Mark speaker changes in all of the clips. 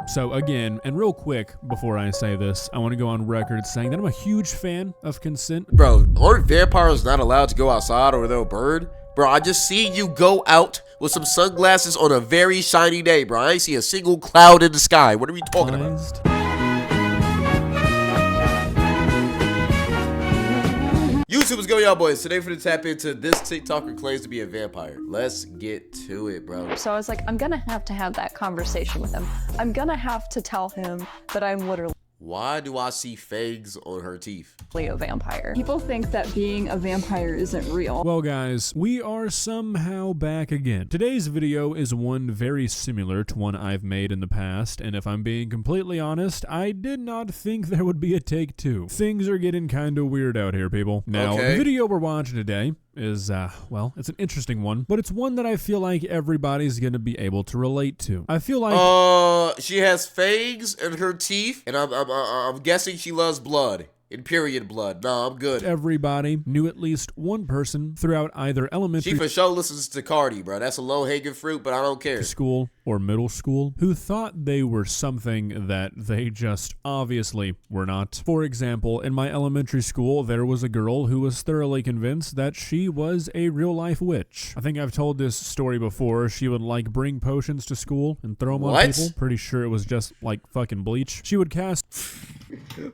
Speaker 1: So again, and real quick, before I say this, I want to go on record saying that I'm a huge fan of consent.
Speaker 2: Bro, aren't vampires not allowed to go outside or they'll burn? Bro, I just seen you go out with some sunglasses on a very shiny day, bro. I ain't see a single cloud in the sky. What are we talking about? YouTube, what's going on, boys? Today we're gonna tap into this TikToker claims to be a vampire. Let's get to it, bro.
Speaker 3: So I was like, I'm gonna have to have that conversation with him. I'm gonna have to tell him that I'm literally
Speaker 2: Why do I see fangs on her teeth?
Speaker 3: a vampire.
Speaker 4: People think that being a vampire isn't real.
Speaker 1: Well guys, we are somehow back again. Today's video is one very similar to one I've made in the past, and if I'm being completely honest, I did not think there would be a take two. Things are getting kinda weird out here, people. Now, the video we're watching today is, well, it's an interesting one, but it's one that I feel like everybody's gonna be able to relate to. I feel like
Speaker 2: she has fangs in her teeth, and I'm guessing she loves blood. In period blood. No, I'm good.
Speaker 1: Everybody knew at least one person throughout either elementary
Speaker 2: She for sure listens to Cardi, bro. That's a low-hanging fruit, but I don't care.
Speaker 1: School or middle school who thought they were something that they just obviously were not. For example, in my elementary school, there was a girl who was thoroughly convinced that she was a real-life witch. I think I've told this story before. She would like bring potions to school and throw them on people. Pretty sure it was just like fucking bleach. She would cast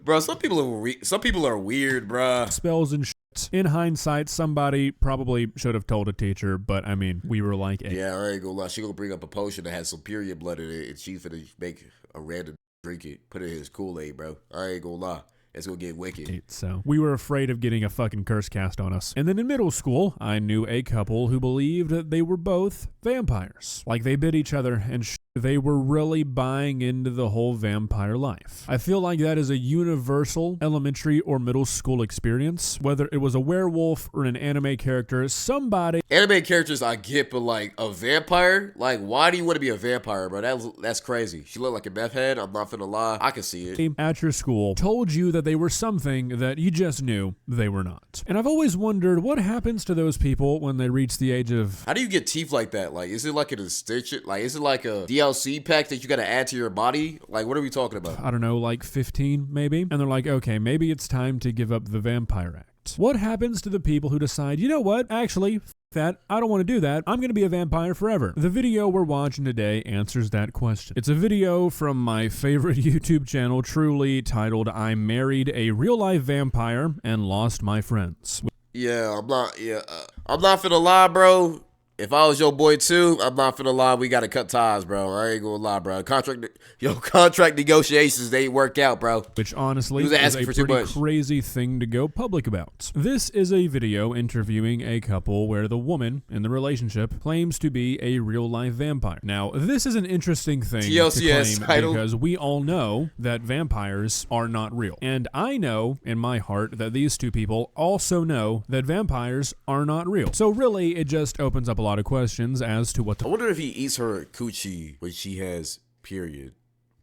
Speaker 2: bro, some people are weird, bro.
Speaker 1: Spells and shit. In hindsight, somebody probably should have told a teacher, but I mean, we were like,
Speaker 2: yeah, I ain't gonna lie. She gonna bring up a potion that has some period blood in it, and she's finna make a random drink it, put it in his Kool-Aid, bro. I ain't gonna lie. It's gonna get wicked.
Speaker 1: So we were afraid of getting a fucking curse cast on us. And then in middle school, I knew a couple who believed that they were both vampires. Like they bit each other and they were really buying into the whole vampire life. I feel like that is a universal elementary or middle school experience. Whether it was a werewolf or an anime character, somebody...
Speaker 2: Anime characters I get, but like a vampire? Like, why do you want to be a vampire, bro? That's crazy. She looked like a meth head. I'm not finna lie. I can see it.
Speaker 1: At your school told you that they were something that you just knew they were not. And I've always wondered what happens to those people when they reach the age of...
Speaker 2: How do you get teeth like that? Like, is it like an extension? Like, is it like a DLC pack that you gotta add to your body? Like, what are we talking about?
Speaker 1: I don't know, like 15 maybe? And they're like, okay, maybe it's time to give up the Vampire Act. What happens to the people who decide, you know what, actually, that, I don't want to do that, I'm gonna be a vampire forever? The video we're watching today answers that question. It's a video from my favorite YouTube channel, truly, titled, I Married a Real-Life Vampire and Lost My Friends.
Speaker 2: Yeah, I'm not finna lie, bro. If I was your boy too, I'm not finna lie, we gotta cut ties, bro. I ain't gonna lie, bro. Contract negotiations, they ain't work out, bro.
Speaker 1: Which honestly is a pretty crazy thing to go public about. This is a video interviewing a couple where the woman in the relationship claims to be a real-life vampire. Now, this is an interesting thing to claim because we all know that vampires are not real. And I know in my heart that these two people also know that vampires are not real. So really, it just opens up a lot of questions as to what the...
Speaker 2: I wonder if he eats her coochie when she has period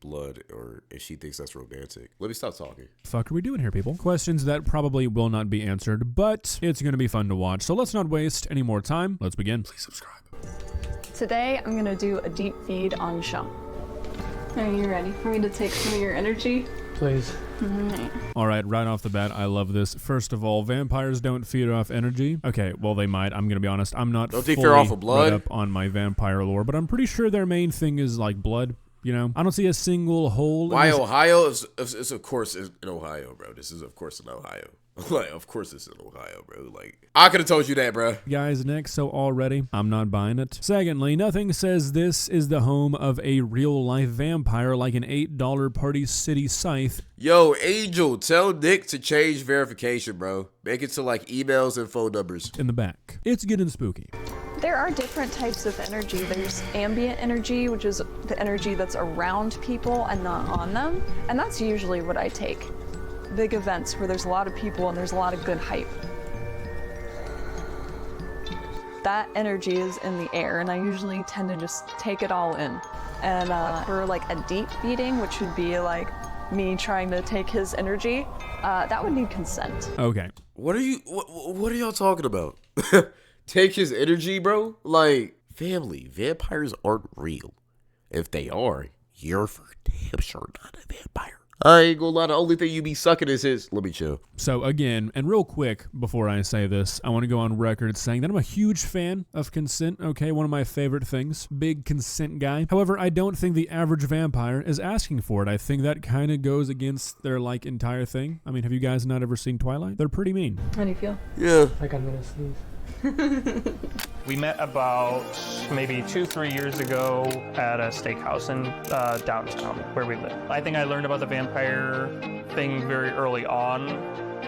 Speaker 2: blood, or if she thinks that's romantic. Let me stop talking.
Speaker 1: Fuck are we doing here, people? Questions that probably will not be answered, but it's gonna be fun to watch. So let's not waste any more time. Let's begin.
Speaker 2: Please subscribe.
Speaker 3: Today, I'm gonna do a deep feed on Sean.
Speaker 4: Are you ready for me to take some of your energy?
Speaker 5: Please.
Speaker 1: All right, right off the bat, I love this. First of all, vampires don't feed off energy. Okay, well, they might. I'm gonna be honest. I'm not fully read up on my vampire lore, but I'm pretty sure their main thing is like blood. You know, I don't see a single hole.
Speaker 2: Why Ohio? It's of course in Ohio, bro. This is of course in Ohio. Like, of course it's in Ohio, bro. Like, I could have told you that, bro.
Speaker 1: Guys, next, so already, I'm not buying it. Secondly, nothing says this is the home of a real-life vampire like an $8 Party City scythe.
Speaker 2: Yo, Angel, tell Nick to change verification, bro. Make it to, like, emails and phone numbers.
Speaker 1: In the back. It's getting spooky.
Speaker 3: There are different types of energy. There's ambient energy, which is the energy that's around people and not on them. And that's usually what I take. Big events where there's a lot of people and there's a lot of good hype. That energy is in the air, and I usually tend to just take it all in. And for like a deep feeding, which would be like me trying to take his energy, that would need consent.
Speaker 1: Okay.
Speaker 2: What are y'all talking about? Take his energy, bro? Like, family, vampires aren't real. If they are, you're for damn sure not a vampire. I ain't gonna lie, the only thing you be sucking is his. Let me chill.
Speaker 1: So again, and real quick before I say this, I want to go on record saying that I'm a huge fan of consent, okay? One of my favorite things. Big consent guy. However, I don't think the average vampire is asking for it. I think that kind of goes against their, like, entire thing. I mean, have you guys not ever seen Twilight? They're pretty mean.
Speaker 4: How do you feel?
Speaker 2: Yeah.
Speaker 5: Like I'm gonna sneeze.
Speaker 6: We met about maybe 2-3 years ago at a steakhouse in downtown where we live. I think I learned about the vampire thing very early on.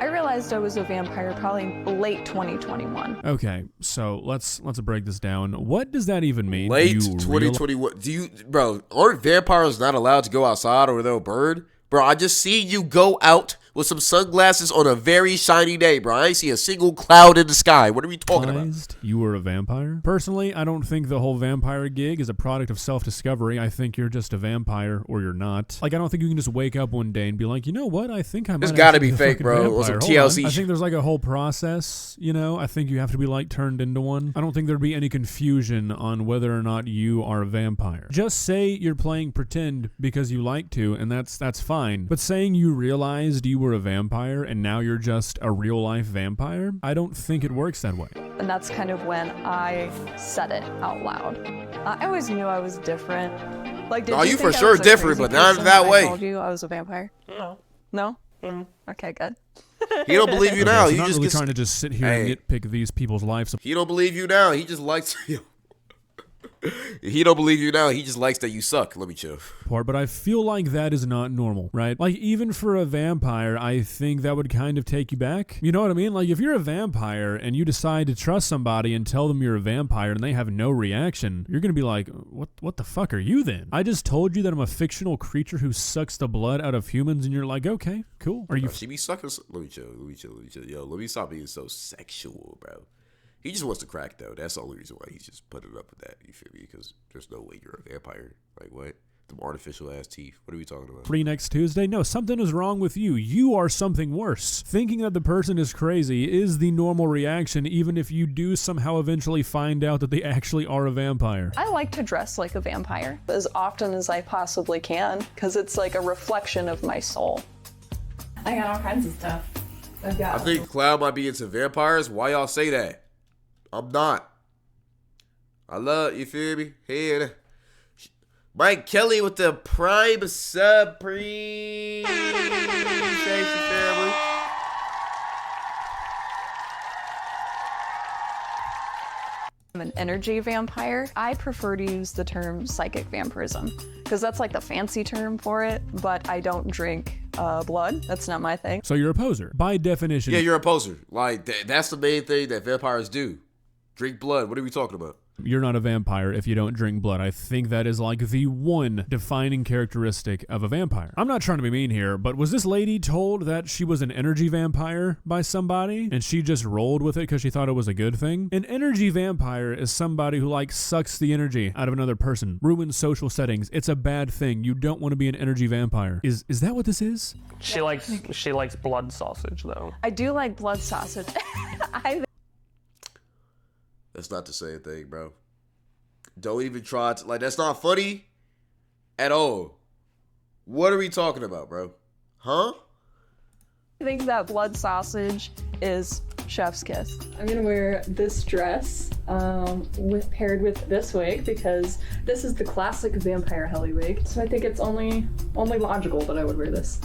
Speaker 3: I realized I was a vampire probably late 2021.
Speaker 1: Okay, so let's break this down. What does that even mean?
Speaker 2: Late
Speaker 1: You
Speaker 2: 2021. Bro, aren't vampires not allowed to go outside or they'll burn? Bro, I just see you go out with some sunglasses on a very shiny day, bro. I ain't see a single cloud in the sky. What are we talking about?
Speaker 1: realized you were a vampire? Personally, I don't think the whole vampire gig is a product of self-discovery. I think you're just a vampire or you're not. Like, I don't think you can just wake up one day and be like, you know what? I think I might
Speaker 2: It's gotta
Speaker 1: actually
Speaker 2: be
Speaker 1: a
Speaker 2: fake,
Speaker 1: fucking
Speaker 2: bro. Or
Speaker 1: vampire.
Speaker 2: some
Speaker 1: Hold on.
Speaker 2: TLC
Speaker 1: I think there's like a whole process, you know? I think you have to be like turned into one. I don't think there'd be any confusion on whether or not you are a vampire. Just say you're playing pretend because you like to, and that's fine. But saying you realized you were a vampire and now you're just a real life vampire, I don't think it works that way.
Speaker 3: And that's kind of when I said it out loud. I always knew I was different. Like, did
Speaker 2: Oh,
Speaker 3: you
Speaker 2: you
Speaker 3: think
Speaker 2: for
Speaker 3: I
Speaker 2: sure
Speaker 3: was a
Speaker 2: different,
Speaker 3: crazy
Speaker 2: but not
Speaker 3: person
Speaker 2: that
Speaker 3: when
Speaker 2: way.
Speaker 3: I told you I was a vampire?
Speaker 6: No.
Speaker 3: No?
Speaker 6: Mm.
Speaker 3: Okay, good.
Speaker 2: He don't believe you now.
Speaker 1: So
Speaker 2: You
Speaker 1: not
Speaker 2: just
Speaker 1: really
Speaker 2: get.
Speaker 1: trying to just sit here
Speaker 2: Hey.
Speaker 1: and nitpick these people's lives.
Speaker 2: He don't believe you now. He just likes. He don't believe you now. He just likes that you suck. Let me chill.
Speaker 1: But I feel like that is not normal, right? Like, even for a vampire, I think that would kind of take you back. You know what I mean? Like, if you're a vampire and you decide to trust somebody and tell them you're a vampire and they have no reaction, you're gonna be like, what the fuck are you then? I just told you that I'm a fictional creature who sucks the blood out of humans, and you're like, okay, cool. Are you
Speaker 2: She be sucking. Let me chill. Let me chill. Let me chill. Yo, let me stop being so sexual, bro. He just wants to crack, though. That's the only reason why he's just putting up with that. You feel me? Because there's no way you're a vampire. Like, what? Them artificial ass teeth. What are we talking about?
Speaker 1: free next Tuesday? No, something is wrong with you. You are something worse. Thinking that the person is crazy is the normal reaction, even if you do somehow eventually find out that they actually are a vampire.
Speaker 3: I like to dress like a vampire as often as I possibly can because it's like a reflection of my soul.
Speaker 4: I got all kinds of stuff. I've got.
Speaker 2: I think Cloud might be into vampires. Why y'all say that? I'm not. I love, you feel me? Hey, Mike Kelly with the prime supreme. Family.
Speaker 3: I'm an energy vampire. I prefer to use the term psychic vampirism because that's like the fancy term for it, but I don't drink blood. That's not my thing.
Speaker 1: So you're a poser. By definition,
Speaker 2: Yeah, you're a poser. Like, that's the main thing that vampires do. Drink blood. What are we talking about?
Speaker 1: you're not a vampire if you don't drink blood. I think that is like the one defining characteristic of a vampire. I'm not trying to be mean here, but was this lady told that she was an energy vampire by somebody and she just rolled with it because she thought it was a good thing? An energy vampire is somebody who like sucks the energy out of another person, ruins social settings. It's a bad thing. You don't want to be an energy vampire. Is that what this is?
Speaker 6: She likes blood sausage though.
Speaker 3: I do like blood sausage.
Speaker 2: That's not the same thing, bro. Don't even try to, like, that's not funny at all. What are we talking about, bro? Huh?
Speaker 3: I think that blood sausage is chef's kiss.
Speaker 4: I'm gonna wear this dress paired with this wig because this is the classic vampire Helly wig. So I think it's only logical that I would wear this.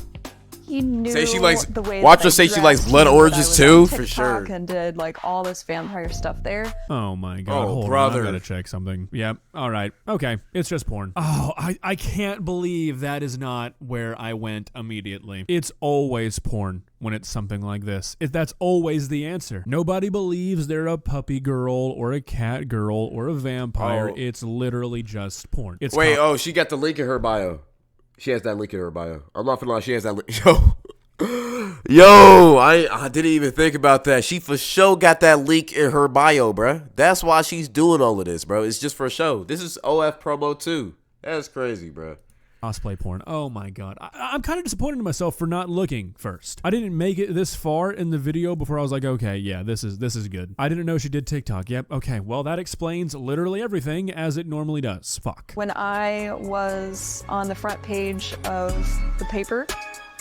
Speaker 3: He knew
Speaker 2: Say she likes,
Speaker 3: the way
Speaker 2: watch
Speaker 3: that
Speaker 2: her
Speaker 3: I
Speaker 2: say she
Speaker 3: dressed.
Speaker 2: likes blood
Speaker 3: He knew that I
Speaker 2: oranges
Speaker 3: was
Speaker 2: too,
Speaker 3: on
Speaker 2: for
Speaker 3: TikTok
Speaker 2: sure.
Speaker 3: And did like all this vampire stuff there.
Speaker 1: Oh my god,
Speaker 2: Oh,
Speaker 1: hold
Speaker 2: brother.
Speaker 1: on, I gotta check something. Yep, alright, okay, it's just porn. Oh, I can't believe that is not where I went immediately. It's always porn when it's something like this. That's always the answer. Nobody believes they're a puppy girl or a cat girl or a vampire.
Speaker 2: Oh.
Speaker 1: It's literally just porn. It's
Speaker 2: Wait, she got the link in her bio. She has that link in her bio. I'm not finna lie, she has that link. Yo, I didn't even think about that. She for sure got that link in her bio, bruh. That's why she's doing all of this, bro. It's just for show. This is OF promo too. That's crazy, bruh.
Speaker 1: cosplay porn. Oh my god. I'm kind of disappointed in myself for not looking first. I didn't make it this far in the video before I was like, okay, yeah, this is good. I didn't know she did TikTok. Yep, okay, well that explains literally everything as it normally does. Fuck.
Speaker 3: When I was on the front page of the paper,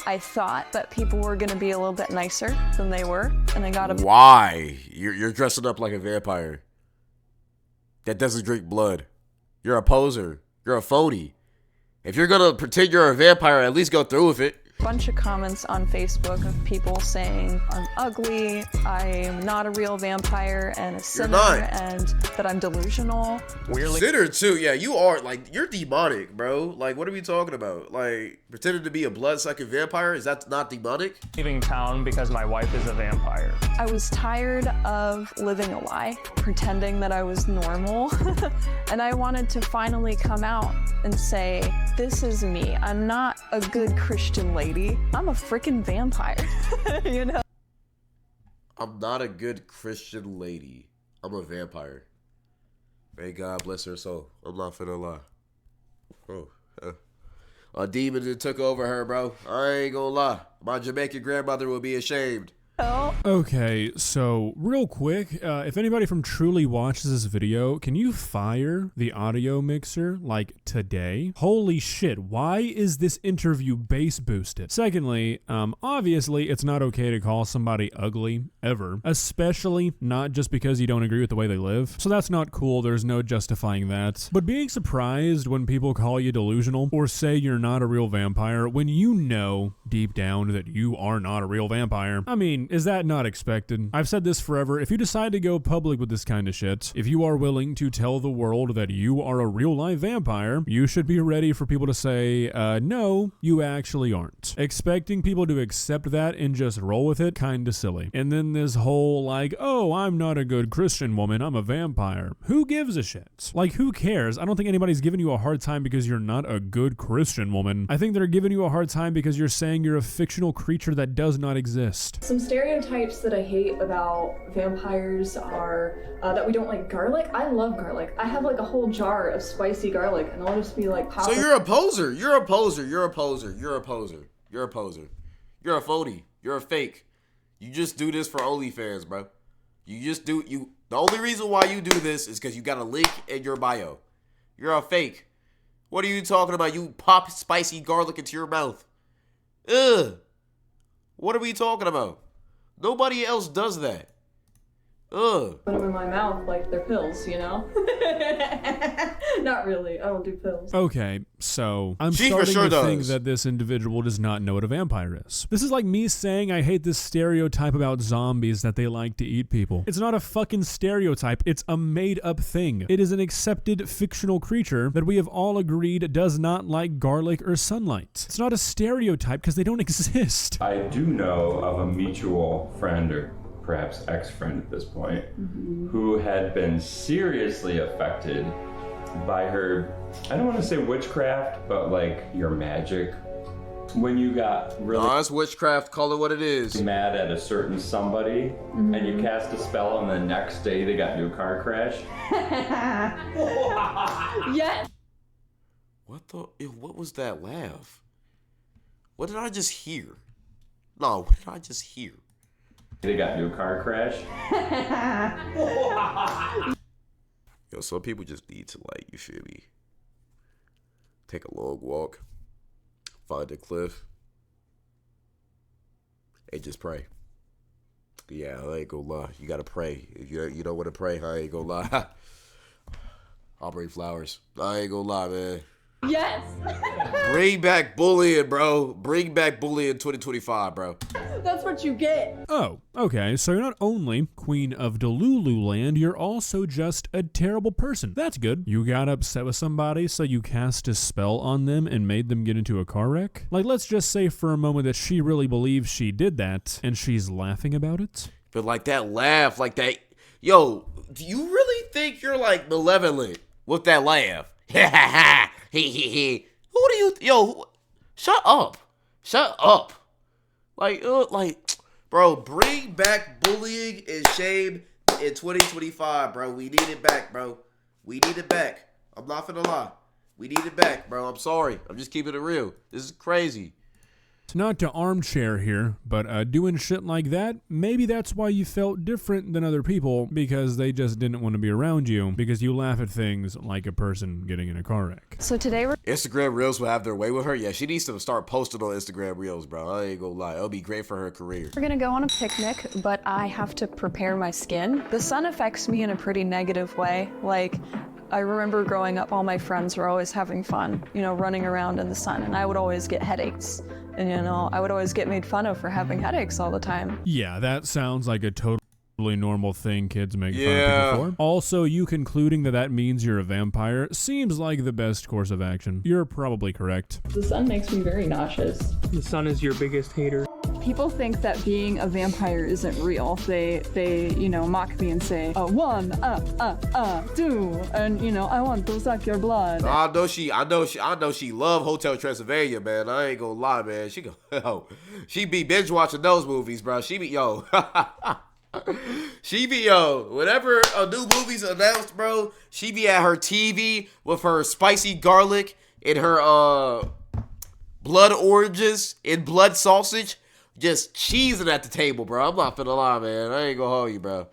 Speaker 3: I thought that people were going to be a little bit nicer than they were, and I got a...
Speaker 2: Why? You're dressing up like a vampire that doesn't drink blood. You're a poser. You're a phony. If you're gonna pretend you're a vampire, at least go through with it.
Speaker 3: Bunch of comments on Facebook of people saying I'm ugly, I'm not a real vampire, and a sinner, and that I'm delusional.
Speaker 6: Weirdly,
Speaker 2: Sinner too, yeah, you are, like, you're demonic, bro. Like, what are we talking about? Like, pretending to be a blood-sucking vampire, is that not demonic?
Speaker 6: leaving town because my wife is a vampire.
Speaker 3: I was tired of living a lie, pretending that I was normal, and I wanted to finally come out and say, this is me. I'm not a good Christian lady. I'm a freaking vampire, you know?
Speaker 2: I'm not a good Christian lady. I'm a vampire. May God bless her soul. I'm not finna lie. Oh, a demon that took over her, bro. I ain't gonna lie. My Jamaican grandmother will be ashamed.
Speaker 1: Okay, so real quick, if anybody from Truly watches this video, can you fire the audio mixer, like, today? Holy shit, why is this interview bass boosted? Secondly, obviously it's not okay to call somebody ugly, ever. Especially not just because you don't agree with the way they live. So that's not cool, there's no justifying that. But being surprised when people call you delusional, or say you're not a real vampire, when you know deep down that you are not a real vampire, I mean, is that not expected? I've said this forever. If you decide to go public with this kind of shit, if you are willing to tell the world that you are a real life vampire, you should be ready for people to say, no, you actually aren't. Expecting people to accept that and just roll with it, kinda silly. And then this whole like, oh, I'm not a good Christian woman, I'm a vampire. Who gives a shit? Like, who cares? I don't think anybody's giving you a hard time because you're not a good Christian woman. I think they're giving you a hard time because you're saying you're a fictional creature that does not exist.
Speaker 4: Some stereotypes that I hate about vampires are that we don't like garlic. I love garlic. I have like a whole jar of spicy garlic, and I'll just be like,
Speaker 2: So you're a poser. You're a poser. You're a poser. You're a poser. You're a poser. You're a phony. You're a fake. You just do this for OnlyFans, bro. The only reason why you do this is because you got a link in your bio. You're a fake. What are you talking about? You pop spicy garlic into your mouth. Ugh. What are we talking about? Nobody else does that. Ugh.
Speaker 4: Put them in my mouth like they're pills, you know? Not really. I don't do pills.
Speaker 1: Okay, so I'm
Speaker 2: She for
Speaker 1: starting
Speaker 2: sure
Speaker 1: to think
Speaker 2: does.
Speaker 1: that this individual does not know what a vampire is. This is like me saying I hate this stereotype about zombies that they like to eat people. It's not a fucking stereotype. It's a made-up thing. It is an accepted fictional creature that we have all agreed does not like garlic or sunlight. It's not a stereotype because they don't exist.
Speaker 5: I do know of a mutual friend, or perhaps ex-friend at this point, who had been seriously affected by her, I don't want to say witchcraft, but like your magic. When you got really
Speaker 2: Nah, it's witchcraft. Call it what it is.
Speaker 5: mad at a certain somebody and you cast a spell and the next day they got into a car crash.
Speaker 4: Yes!
Speaker 2: What was that laugh? What did I just hear? No, what did I just hear?
Speaker 5: They got into a car crash.
Speaker 2: Yo, some people just need to, like, you feel me? Take a long walk, find a cliff, and just pray. Yeah, I ain't gonna lie. You gotta pray. If you don't want to pray, I ain't gonna lie. I'll bring flowers. I ain't gonna lie, man.
Speaker 4: Yes!
Speaker 2: Bring back bullying, bro. Bring back bullying 2025, bro.
Speaker 4: That's what you get.
Speaker 1: Oh, okay, so you're not only Queen of Delulu Land, you're also just a terrible person. That's good. You got upset with somebody, so you cast a spell on them and made them get into a car wreck? Like, let's just say for a moment that she really believes she did that, and she's laughing about it?
Speaker 2: But like that laugh, like that. Yo, do you really think you're like malevolent with that laugh? Ha ha ha. He. Who do you? Yo, shut up. Shut up. Like, bro, bring back bullying and shame in 2025, bro. We need it back, bro. We need it back. I'm not finna lie. We need it back, bro. I'm sorry. I'm just keeping it real. This is crazy.
Speaker 1: Not to armchair here, but doing shit like that, maybe that's why you felt different than other people, because they just didn't want to be around you, because you laugh at things like a person getting in a car wreck.
Speaker 3: So today we're
Speaker 2: Instagram Reels will have their way with her. Yeah, she needs to start posting on Instagram Reels, bro. I ain't gonna lie. It'll be great for her career.
Speaker 3: gonna go on a picnic, but I have to prepare my skin. The sun affects me in a pretty negative way. Like, I remember growing up, all my friends were always having fun, you know, running around in the sun, and I would always get headaches. And, you know, I would always get made fun of for having headaches all the time.
Speaker 1: Yeah, that sounds like a totally normal thing kids make fun of people for. Also, you concluding that that means you're a vampire seems like the best course of action. You're probably correct.
Speaker 4: The sun makes me very nauseous.
Speaker 6: The sun is your biggest hater.
Speaker 4: People think that being a vampire isn't real. They you know, mock me and say, 1, 2, and, you know, I want to suck your blood.
Speaker 2: I know she love Hotel Transylvania, man. I ain't gonna lie, man. She be binge watching those movies, bro. She be whenever a new movie's announced, bro, she be at her TV with her spicy garlic and her blood oranges and blood sausage, just cheesing at the table, bro. I'm not finna lie, man. I ain't gonna hold you, bro.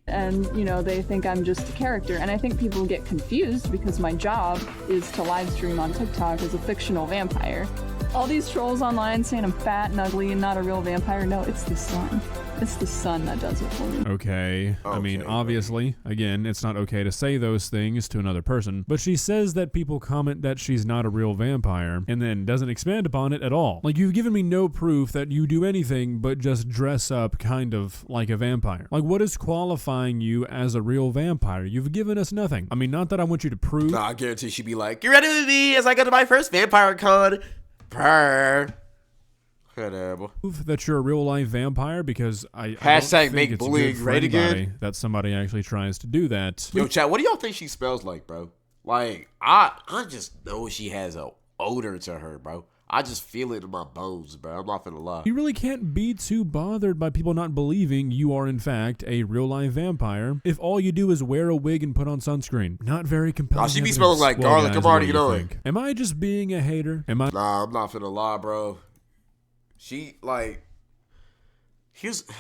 Speaker 4: And, you know, they think I'm just a character. And I think people get confused because my job is to live stream on TikTok as a fictional vampire. All these trolls online saying I'm fat and ugly and not a real vampire. No, it's the sun. It's the sun that does it for me.
Speaker 1: Okay. I mean, obviously, again, it's not okay to say those things to another person, but she says that people comment that she's not a real vampire and then doesn't expand upon it at all. Like, you've given me no proof that you do anything but just dress up kind of like a vampire. Like, what is qualifying you as a real vampire? You've given us nothing. I mean, not that I want you to prove.
Speaker 2: Nah, I guarantee she'd be like, "You ready with me as I go to my first vampire con?" Purr.
Speaker 1: That you're a real life vampire, because I
Speaker 2: hashtag make bullying great again.
Speaker 1: That somebody actually tries to do that.
Speaker 2: Yo, chat, what do y'all think she smells like, bro? Like, I just know she has a odor to her, bro. I just feel it in my bones, bro. I'm not finna lie.
Speaker 1: You really can't be too bothered by people not believing you are in fact a real life vampire if all you do is wear a wig and put on sunscreen. Not very compelling.
Speaker 2: Nah, she be smelling like garlic. I'm already knowing.
Speaker 1: Am I just being a hater?
Speaker 2: Nah, I'm not finna lie, bro. She, like,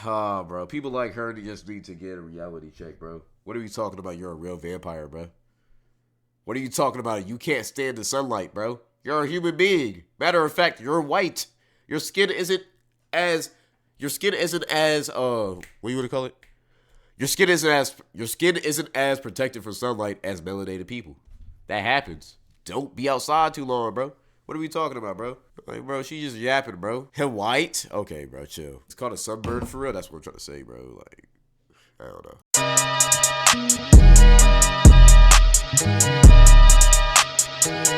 Speaker 2: bro. People like her just need to get a reality check, bro. What are you talking about? You're a real vampire, bro. What are you talking about? You can't stand the sunlight, bro. You're a human being. Matter of fact, you're white. Your skin isn't as what do you want to call it? Your skin isn't as protected from sunlight as melanated people. That happens. Don't be outside too long, bro. What are we talking about, bro? Like, bro, she just yapping, bro. Him white? Okay, bro, chill. It's called a sunburn for real. That's what I'm trying to say, bro. Like, I don't know.